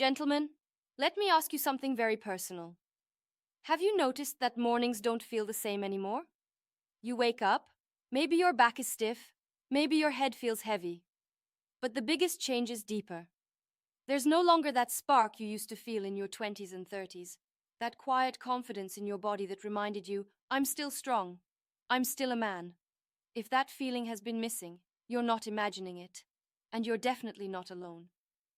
Gentlemen, let me ask you something very personal. Have you noticed that mornings don't feel the same anymore? You wake up, maybe your back is stiff, maybe your head feels heavy. But the biggest change is deeper. There's no longer that spark you used to feel in your 20s and 30s, that quiet confidence in your body that reminded you, I'm still strong, I'm still a man. If that feeling has been missing, you're not imagining it, and you're definitely not alone.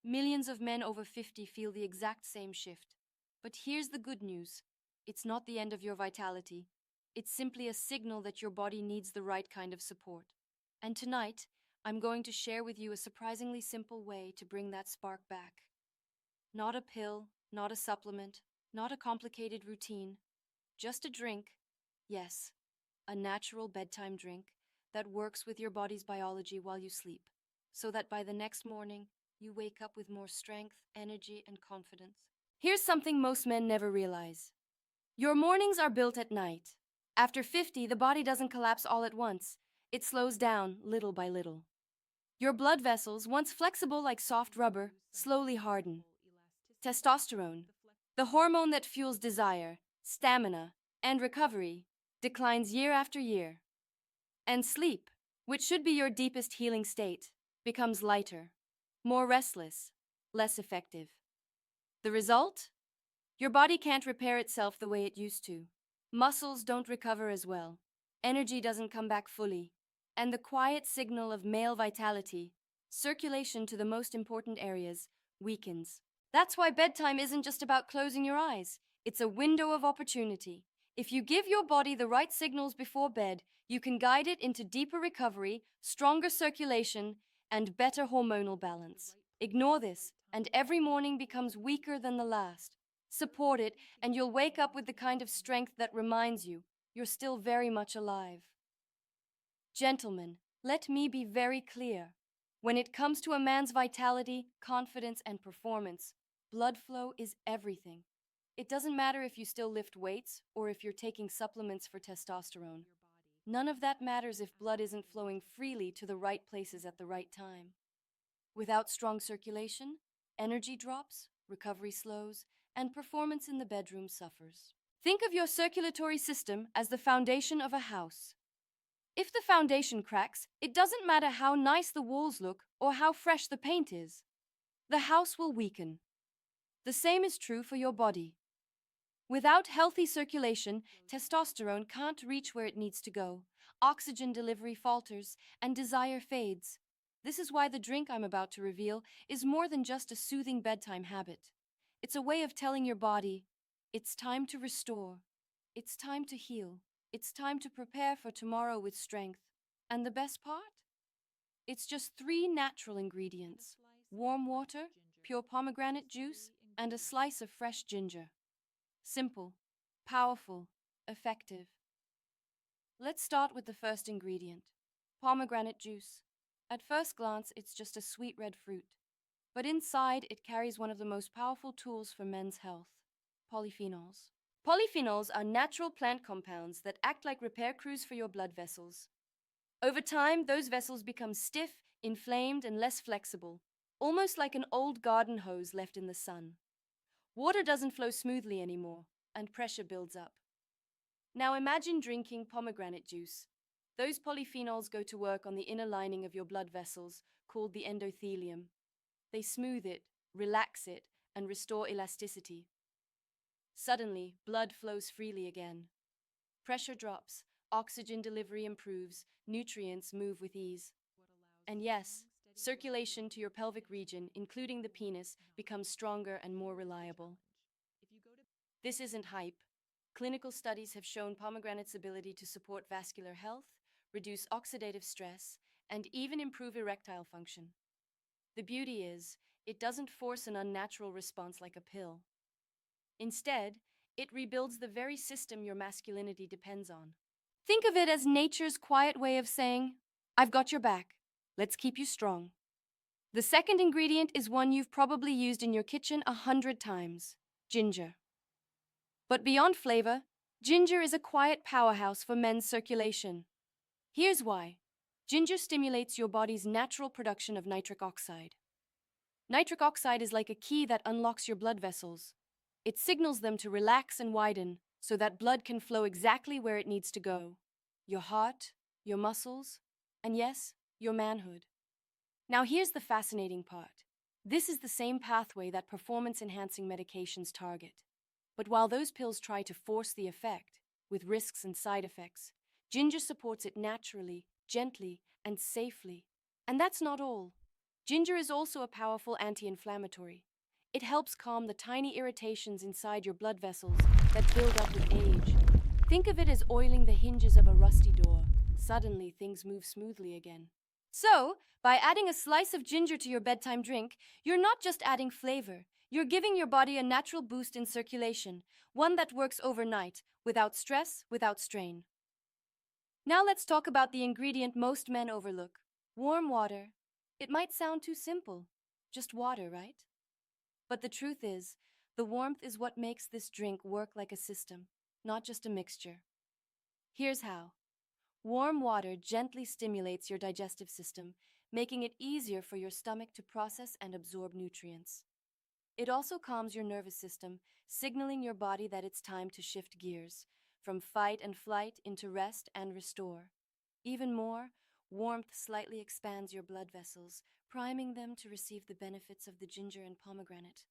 Millions of men over 50 feel the exact same shift. But here's the good news. It's not the end of your vitality. It's simply a signal that your body needs the right kind of support. And tonight, I'm going to share with you a surprisingly simple way to bring that spark back. Not a pill, not a supplement, not a complicated routine. Just a drink. Yes, a natural bedtime drink that works with your body's biology while you sleep, so that by the next morning, you wake up with more strength, energy, and confidence. Here's something most men never realize. Your mornings are built at night. After 50, the body doesn't collapse all at once. It slows down little by little. Your blood vessels, once flexible like soft rubber, slowly harden. Testosterone, the hormone that fuels desire, stamina, and recovery, declines year after year. And sleep, which should be your deepest healing state, becomes lighter, more restless, less effective. The result? Your body can't repair itself the way it used to. Muscles don't recover as well. Energy doesn't come back fully. And the quiet signal of male vitality, circulation to the most important areas, weakens. That's why bedtime isn't just about closing your eyes. It's a window of opportunity. If you give your body the right signals before bed, you can guide it into deeper recovery, stronger circulation, and better hormonal balance. Ignore this, and every morning becomes weaker than the last. Support it, and you'll wake up with the kind of strength that reminds you you're still very much alive. Gentlemen, let me be very clear. When it comes to a man's vitality, confidence, and performance, blood flow is everything. It doesn't matter if you still lift weights or if you're taking supplements for testosterone. None of that matters if blood isn't flowing freely to the right places at the right time. Without strong circulation, energy drops, recovery slows, and performance in the bedroom suffers. Think of your circulatory system as the foundation of a house. If the foundation cracks, it doesn't matter how nice the walls look or how fresh the paint is. The house will weaken. The same is true for your body. Without healthy circulation, testosterone can't reach where it needs to go. Oxygen delivery falters, and desire fades. This is why the drink I'm about to reveal is more than just a soothing bedtime habit. It's a way of telling your body, it's time to restore. It's time to heal. It's time to prepare for tomorrow with strength. And the best part? It's just 3 natural ingredients: warm water, pure pomegranate juice, and a slice of fresh ginger. Simple, powerful, effective. Let's start with the first ingredient, pomegranate juice. At first glance, it's just a sweet red fruit. But inside, it carries one of the most powerful tools for men's health, polyphenols. Polyphenols are natural plant compounds that act like repair crews for your blood vessels. Over time, those vessels become stiff, inflamed, and less flexible, almost like an old garden hose left in the sun. Water doesn't flow smoothly anymore, and pressure builds up. Now imagine drinking pomegranate juice. Those polyphenols go to work on the inner lining of your blood vessels, called the endothelium. They smooth it, relax it, and restore elasticity. Suddenly, blood flows freely again. Pressure drops, oxygen delivery improves, nutrients move with ease. And yes, circulation to your pelvic region, including the penis, becomes stronger and more reliable. This isn't hype. Clinical studies have shown pomegranate's ability to support vascular health, reduce oxidative stress, and even improve erectile function. The beauty is, it doesn't force an unnatural response like a pill. Instead, it rebuilds the very system your masculinity depends on. Think of it as nature's quiet way of saying, I've got your back. Let's keep you strong. The second ingredient is one you've probably used in your kitchen 100 times, ginger. But beyond flavor, ginger is a quiet powerhouse for men's circulation. Here's why. Ginger stimulates your body's natural production of nitric oxide. Nitric oxide is like a key that unlocks your blood vessels. It signals them to relax and widen so that blood can flow exactly where it needs to go. Your heart, your muscles, and yes, your manhood. Now here's the fascinating part. This is the same pathway that performance-enhancing medications target. But while those pills try to force the effect, with risks and side effects, ginger supports it naturally, gently, and safely. And that's not all. Ginger is also a powerful anti-inflammatory. It helps calm the tiny irritations inside your blood vessels that build up with age. Think of it as oiling the hinges of a rusty door. Suddenly, things move smoothly again. So, by adding a slice of ginger to your bedtime drink, you're not just adding flavor. You're giving your body a natural boost in circulation, one that works overnight, without stress, without strain. Now let's talk about the ingredient most men overlook: warm water. It might sound too simple. Just water, right? But the truth is, the warmth is what makes this drink work like a system, not just a mixture. Here's how. Warm water gently stimulates your digestive system, making it easier for your stomach to process and absorb nutrients. It also calms your nervous system, signaling your body that it's time to shift gears, from fight and flight into rest and restore. Even more, warmth slightly expands your blood vessels, priming them to receive the benefits of the ginger and pomegranate.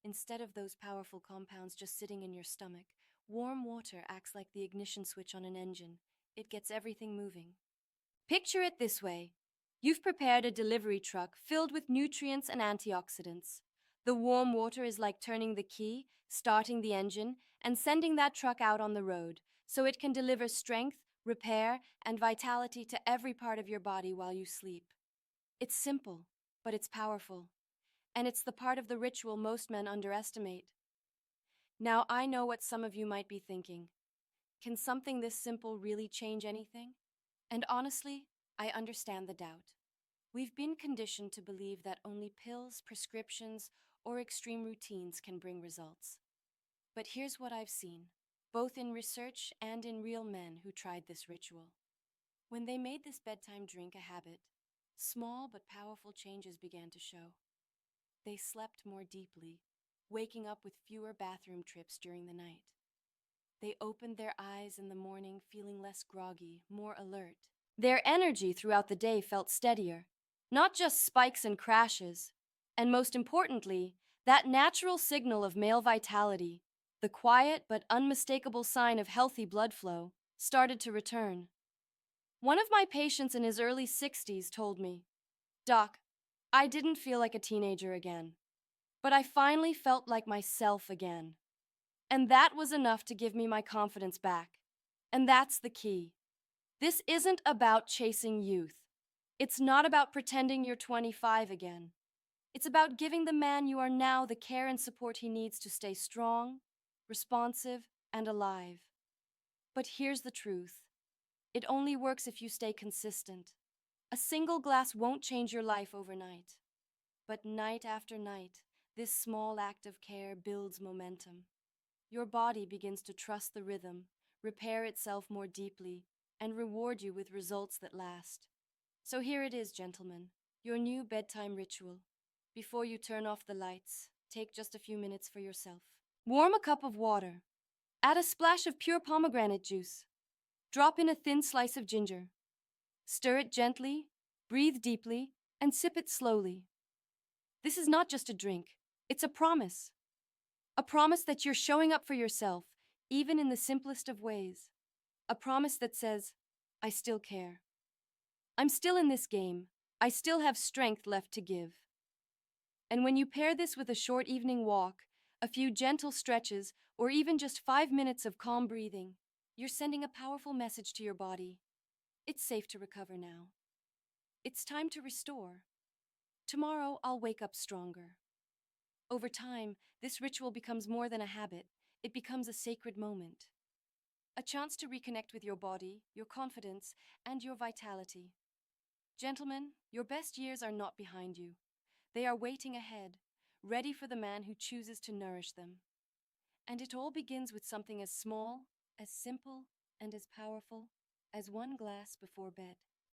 Instead of those powerful compounds just sitting in your stomach, warm water acts like the ignition switch on an engine. It gets everything moving. Picture it this way. You've prepared a delivery truck filled with nutrients and antioxidants. The warm water is like turning the key, starting the engine, and sending that truck out on the road, so it can deliver strength, repair, and vitality to every part of your body while you sleep. It's simple, but it's powerful. And it's the part of the ritual most men underestimate. Now, I know what some of you might be thinking. Can something this simple really change anything? And honestly, I understand the doubt. We've been conditioned to believe that only pills, prescriptions, or extreme routines can bring results. But here's what I've seen, both in research and in real men who tried this ritual. When they made this bedtime drink a habit, small but powerful changes began to show. They slept more deeply, waking up with fewer bathroom trips during the night. They opened their eyes in the morning feeling less groggy, more alert. Their energy throughout the day felt steadier, not just spikes and crashes. And most importantly, that natural signal of male vitality, the quiet but unmistakable sign of healthy blood flow, started to return. One of my patients in his early 60s told me, "Doc, I didn't feel like a teenager again, but I finally felt like myself again." And that was enough to give me my confidence back. And that's the key. This isn't about chasing youth. It's not about pretending you're 25 again. It's about giving the man you are now the care and support he needs to stay strong, responsive, and alive. But here's the truth. It only works if you stay consistent. A single glass won't change your life overnight. But night after night, this small act of care builds momentum. Your body begins to trust the rhythm, repair itself more deeply, and reward you with results that last. So here it is, gentlemen, your new bedtime ritual. Before you turn off the lights, take just a few minutes for yourself. Warm a cup of water. Add a splash of pure pomegranate juice. Drop in a thin slice of ginger. Stir it gently, breathe deeply, and sip it slowly. This is not just a drink, it's a promise. A promise that you're showing up for yourself, even in the simplest of ways. A promise that says, I still care. I'm still in this game. I still have strength left to give. And when you pair this with a short evening walk, a few gentle stretches, or even just 5 minutes of calm breathing, you're sending a powerful message to your body. It's safe to recover now. It's time to restore. Tomorrow, I'll wake up stronger. Over time, this ritual becomes more than a habit. It becomes a sacred moment. A chance to reconnect with your body, your confidence, and your vitality. Gentlemen, your best years are not behind you. They are waiting ahead, ready for the man who chooses to nourish them. And it all begins with something as small, as simple, and as powerful as one glass before bed.